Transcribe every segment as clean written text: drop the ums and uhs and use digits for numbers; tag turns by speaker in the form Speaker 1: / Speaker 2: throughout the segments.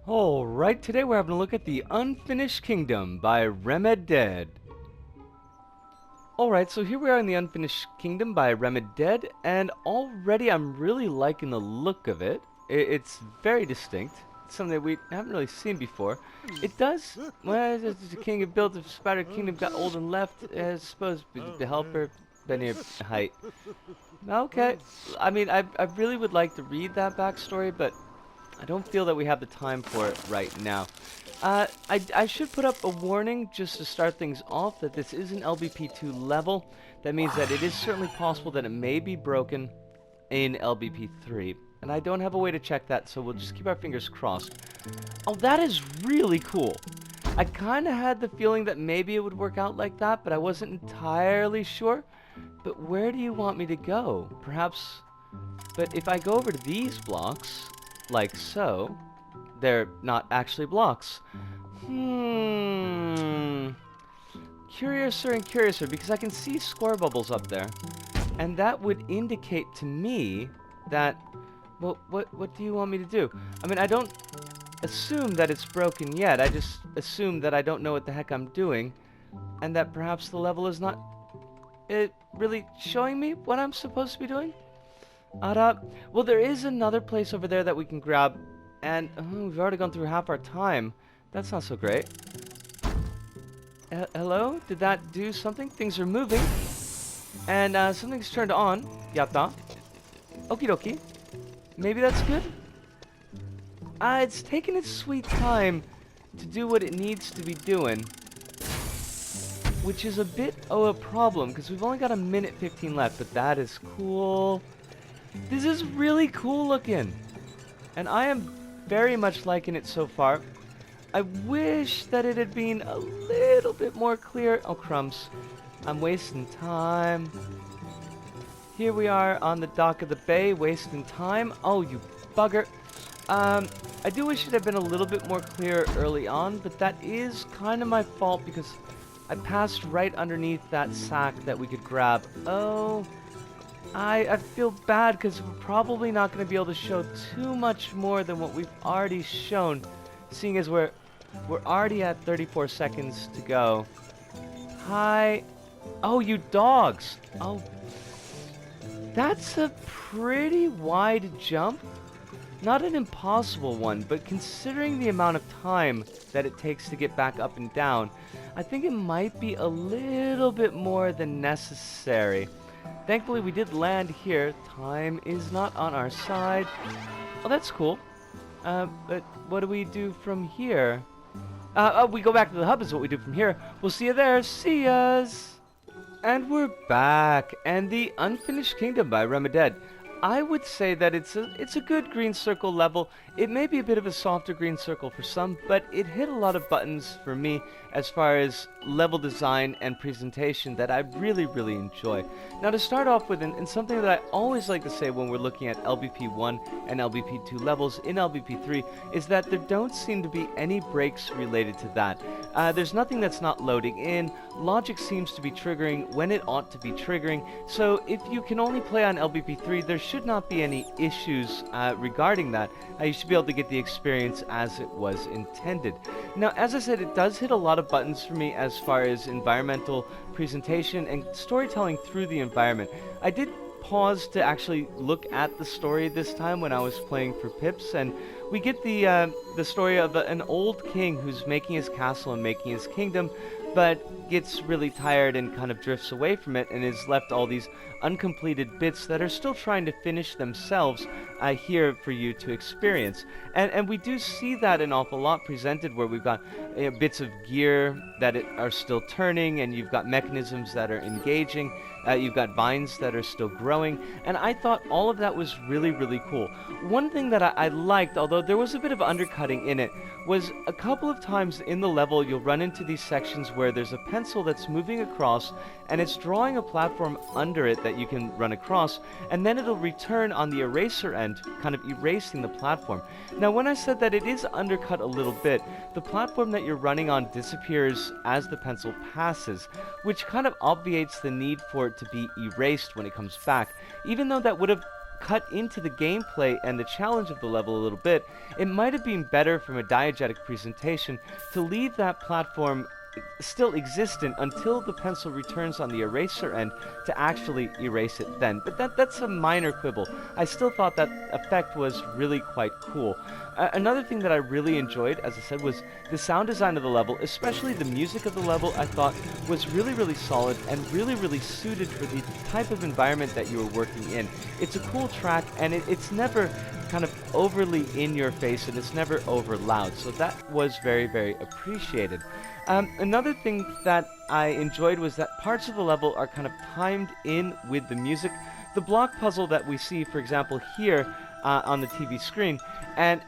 Speaker 1: Alright, today we're having a look at The Unfinished Kingdom by Remeddead. Alright, so here we are in The Unfinished Kingdom by Remeddead, and already I'm really liking the look of it. It's very distinct. It's something that we haven't really seen before. It does, well, the king who built the spider kingdom got old and left, I suppose, the helper, been here height. Okay, I mean, I really would like to read that backstory, but I don't feel that we have the time for it right now. I should put up a warning just to start things off that this is an LBP2 level. That means that it is certainly possible that it may be broken in LBP3. And I don't have a way to check that, so we'll just keep our fingers crossed. Oh, that is really cool. I kind of had the feeling that maybe it would work out like that, but I wasn't entirely sure. But where do you want me to go? Perhaps... But if I go over to these blocks... like so. They're not actually blocks. Curiouser and curiouser, because I can see score bubbles up there. And that would indicate to me that... Well, what do you want me to do? I mean, I don't assume that it's broken yet. I just assume that I don't know what the heck I'm doing. And that perhaps the level is not... really showing me what I'm supposed to be doing? Well, there is another place over there that we can grab, and we've already gone through half our time. That's not so great. Hello? Did that do something? Things are moving, and something's turned on. Yatta. Okie dokie. Maybe that's good? It's taken its sweet time to do what it needs to be doing, which is a bit of a problem, because we've only got a minute 15 left, but that is cool. This is really cool looking, and I am very much liking it so far. I wish that it had been a little bit more clear. Oh, crumbs. I'm wasting time. Here we are on the dock of the bay, wasting time. Oh, you bugger. I do wish it had been a little bit more clear early on, but that is kind of my fault because I passed right underneath that sack that we could grab. Oh... I feel bad because we're probably not going to be able to show too much more than what we've already shown, seeing as we're already at 34 seconds to go. Hi. Oh, you dogs. Oh, that's a pretty wide jump. Not an impossible one, but considering the amount of time that it takes to get back up and down, I think it might be a little bit more than necessary. Thankfully, we did land here. Time is not on our side. Oh, that's cool. But what do we do from here? Oh, we go back to the hub is what we do from here. We'll see you there. See yas! And we're back. And The Unfinished Kingdom by Remeddead. I would say that it's a good green circle level. It may be a bit of a softer green circle for some, but it hit a lot of buttons for me as far as level design and presentation that I really, really enjoy. Now to start off with, and something that I always like to say when we're looking at LBP1 and LBP2 levels in LBP3, is that there don't seem to be any breaks related to that. There's nothing that's not loading in. Logic seems to be triggering when it ought to be triggering. So if you can only play on LBP3, there should not be any issues regarding that. You should be able to get the experience as it was intended. Now, as I said, it does hit a lot of buttons for me as far as environmental presentation and storytelling through the environment. I did pause to actually look at the story this time when I was playing for Pips, and we get the story of an old king who's making his castle and making his kingdom, but gets really tired and kind of drifts away from it and is left all these uncompleted bits that are still trying to finish themselves here for you to experience. And we do see that an awful lot presented where we've got bits of gear that are still turning, and you've got mechanisms that are engaging, you've got vines that are still growing, and I thought all of that was really, really cool. One thing that I liked, although there was a bit of undercutting in it, was a couple of times in the level you'll run into these sections where there's a pencil that's moving across and it's drawing a platform under it that you can run across, and then it'll return on the eraser end, kind of erasing the platform. Now when I said that it is undercut a little bit, the platform that you're running on disappears as the pencil passes, which kind of obviates the need for it to be erased when it comes back, even though that would have cut into the gameplay and the challenge of the level a little bit, it might have been better from a diegetic presentation to leave that platform still existent until the pencil returns on the eraser end to actually erase it then. But that's a minor quibble. I still thought that effect was really quite cool. Another thing that I really enjoyed, as I said, was the sound design of the level, especially the music of the level. I thought was really solid and really suited for the type of environment that you were working in. It's a cool track, and it's never kind of overly in your face, and it's never over loud, so that was very appreciated. Another thing that I enjoyed was that parts of the level are kind of timed in with the music. The block puzzle that we see, for example, here on the TV screen, and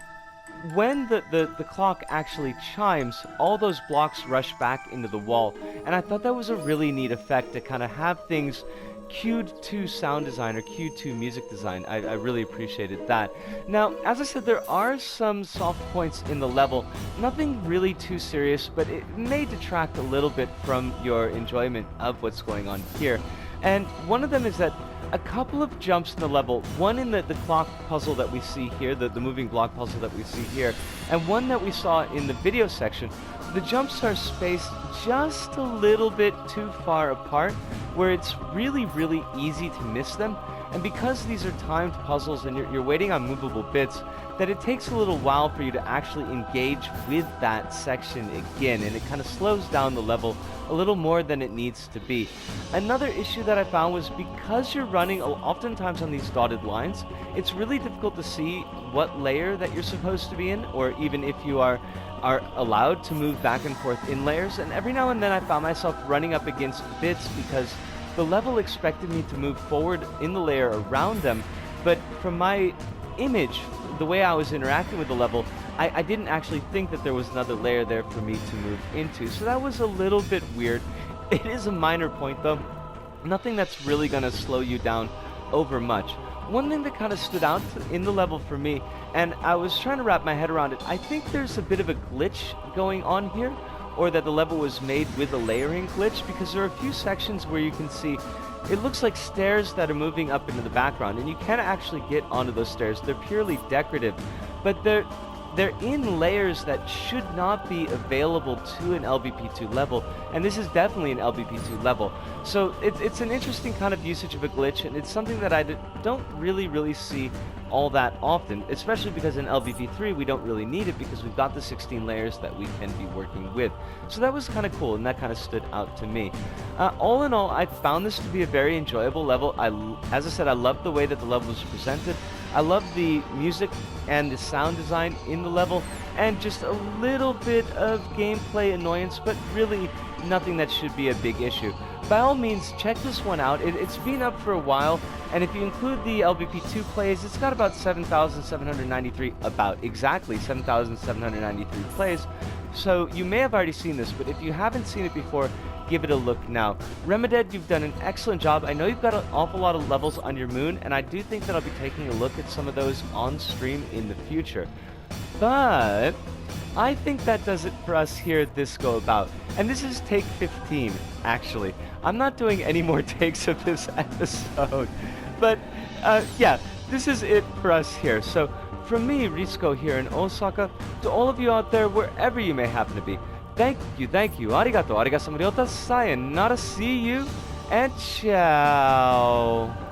Speaker 1: when the clock actually chimes, all those blocks rush back into the wall, and I thought that was a really neat effect to kind of have things cued to sound design or cued to music design. I really appreciated that. Now, as I said, there are some soft points in the level. Nothing really too serious, but it may detract a little bit from your enjoyment of what's going on here. And one of them is that a couple of jumps in the level, one in the clock puzzle that we see here, the moving block puzzle that we see here, and one that we saw in the video section, the jumps are spaced just a little bit too far apart, where it's really easy to miss them. And because these are timed puzzles and you're waiting on movable bits, that it takes a little while for you to actually engage with that section again, and it kind of slows down the level a little more than it needs to be. Another issue that I found was because you're running oftentimes on these dotted lines, it's really difficult to see what layer that you're supposed to be in, or even if you are allowed to move back and forth in layers. And every now and then I found myself running up against bits because the level expected me to move forward in the layer around them, but from my image, the way I was interacting with the level, I didn't actually think that there was another layer there for me to move into. So that was a little bit weird. It is a minor point though. Nothing that's really going to slow you down over much. One thing that kind of stood out in the level for me, and I was trying to wrap my head around it, I think there's a bit of a glitch going on here, or that the level was made with a layering glitch, because there are a few sections where you can see it looks like stairs that are moving up into the background, and you can't actually get onto those stairs. They're purely decorative, but they're in layers that should not be available to an LBP2 level, and this is definitely an LBP2 level. So it's an interesting kind of usage of a glitch, and it's something that I don't really see all that often, especially because in LBP3 we don't really need it because we've got the 16 layers that we can be working with. So that was kind of cool, and that kind of stood out to me. All in all, I found this to be a very enjoyable level. As I said, I loved the way that the level was presented. I loved the music and the sound design in the level, and just a little bit of gameplay annoyance, but really nothing that should be a big issue. By all means, check this one out. It's been up for a while, and if you include the LBP2 plays, it's got about 7,793, about exactly 7,793 plays. So you may have already seen this, but if you haven't seen it before, give it a look now. Remedad, you've done an excellent job. I know you've got an awful lot of levels on your moon, and I do think that I'll be taking a look at some of those on stream in the future. But I think that does it for us here at This Go About. And this is take 15, actually. I'm not doing any more takes of this episode. But, yeah, this is it for us here. So, from me, Risco here in Osaka, to all of you out there, wherever you may happen to be, thank you, arigato, sayonara, see you, and ciao.